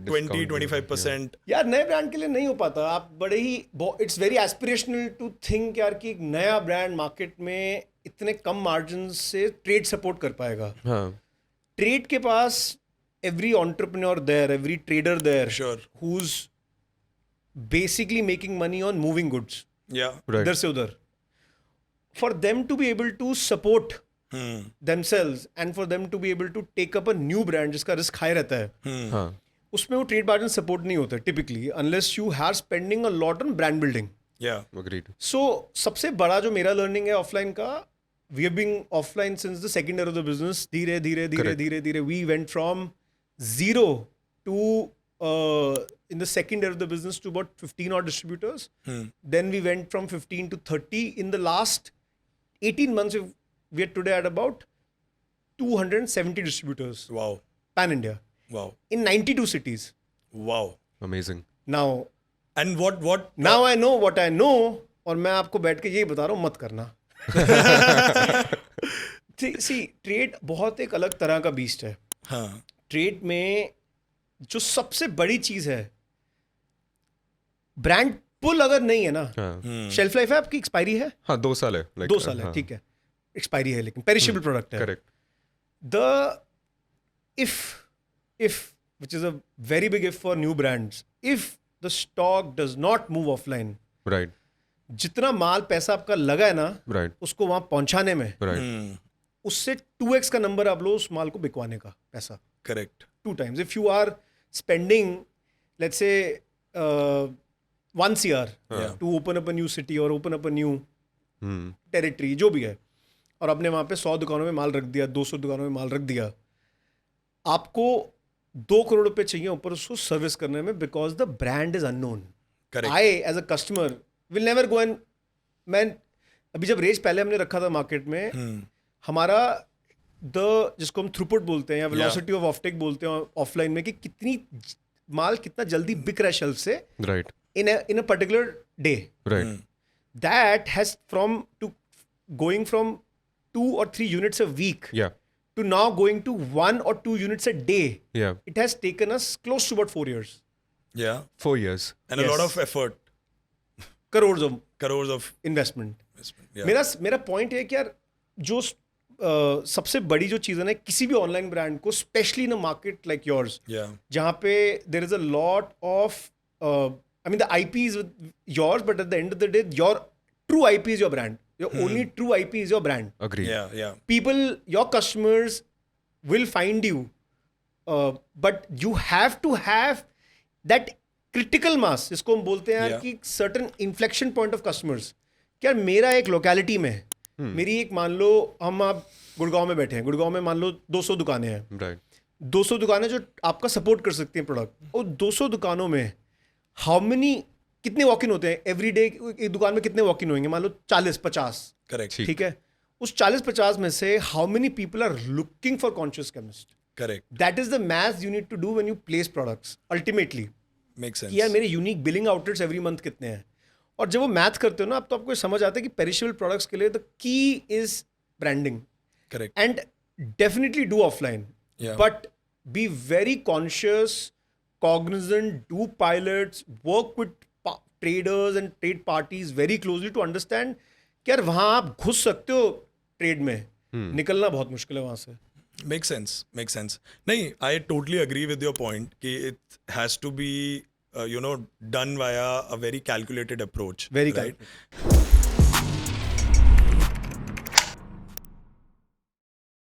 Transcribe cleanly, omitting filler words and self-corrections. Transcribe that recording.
20-25%. यार नए ब्रांड के लिए नहीं हो पाता. आप बड़े ही it's very aspirational to think यार कि एक नया ब्रांड मार्केट में इतने कम मार्जिन से ट्रेड सपोर्ट कर पाएगा. हाँ. ट्रेड के पास every entrepreneur there, every trader there, Sure. who's basically making money on moving goods. Yeah. Right. इधर से उधर. For them to be able to support themselves and for them to be able to take up a new brand जिसका risk high रहता है, हाँ. उसमें वो trade margin support नहीं होता typically unless you are spending a lot on brand building. Yeah. Agreed. So सबसे बड़ा जो मेरा लर्निंग है ऑफलाइन का, we have been offline since the second year of the business. धीरे धीरे we went from 0 to in the second year of the business to about 15 odd distributors. Then we went from 15 to 30. In the last 18 months, we are today at about 270 distributors. Wow. Pan India. Wow. In 92 cities. Wow. Amazing. Now And what? Now I know what I know. और मैं आपको बैठ के यही बता रहा हूँ, मत करना. See, ट्रेड बहुत एक अलग तरह का बीस्ट है. हाँ. ट्रेड में जो सबसे बड़ी चीज है, ब्रांड पुल अगर नहीं है ना, हाँ. शेल्फ लाइफ है आपकी, एक्सपायरी है, हाँ 2 साल है. Like, 2 साल है, ठीक है, एक्सपायरी है लेकिन पेरिशेबल प्रोडक्ट है. Correct. The if which is a very big if for new brands, if the stock does not move offline, Right. जितना माल पैसा आपका लगा है ना, Right. उसको वहां पहुंचाने में, Right. उससे 2x का नंबर आप लो उस माल को बिकवाने का पैसा. Correct. 2 times. If you are spending, let's say, 1 CR to open up a new city or open up a new territory, जो भी है, और आपने वहाँ पे 100 दुकानों में माल रख दिया, 200 दुकानों में माल रख दिया, आपको 2 करोड़ रुपए चाहिए ऊपर उसको सर्विस करने में, because the brand is unknown. Correct. I as a customer will never go and, मैं अभी जब रेज पहले हमने रखा था मार्केट में, हमारा जिसको हम थ्रूपुट बोलते हैं या वेलोसिटी ऑफ ऑफटेक बोलते हैं ऑफलाइन में, कि कितनी माल कितना जल्दी बिक रहा है शेल्फ से Right. In a particular day, Right. That has from to going from 2 or 3 units a week Yeah. to now going to 1 or 2 units a day. Yeah. It has taken us close to about 4 years. Yeah. 4 years. And a Yes. lot of effort. Crores of Crores of investment. investment. Yeah. मेरा point है कि यार जो सबसे बड़ी जो चीज़ है ना किसी भी ऑनलाइन ब्रांड को, specially in a market like yours, Yeah. जहाँ पे there is a lot of, I mean the IP is yours, but at the end of the day your true IP is your brand. Your only true IP is your brand. Agreed. Yeah. Yeah. People, your customers will find you, but you have to have that critical mass, जिसको हम बोलते हैं यार Yeah. कि certain inflection point of customers. क्या मेरा एक locality में, मेरी एक, मान लो हम आप गुड़गांव में बैठे हैं, गुड़गांव में मान लो 200 दुकानें हैं, Right. 200 दुकानें जो आपका सपोर्ट कर सकती हैं प्रोडक्ट, और 200 दुकानों में हाउ मेनी, कितने वॉक इन होते हैं एवरी डे, एक दुकान में कितने वॉक इन होंगे, मान लो 40-50, Correct. ठीक. ठीक है, उस 40-50 में से how many people are looking for Conscious Chemist. Correct. That is the math you need to do when you place products ultimately, Makes sense. कि यार मेरे unique billing outlets every month कितने हैं. और जब वो मैथ करते हो ना, अब तो आपको समझ आता है कि पेरिशेबल प्रोडक्ट्स के लिए the key is branding. Correct. And definitely do offline. Yeah. But be very conscious, cognizant, do pilots, work with traders and trade parties very closely to understand कि यार वहाँ आप घुस सकते हो ट्रेड में, निकलना बहुत मुश्किल है वहाँ से. Makes sense. Makes sense. नहीं, I totally agree with your point कि it has to be, done via a very calculated approach. Very right? calculated.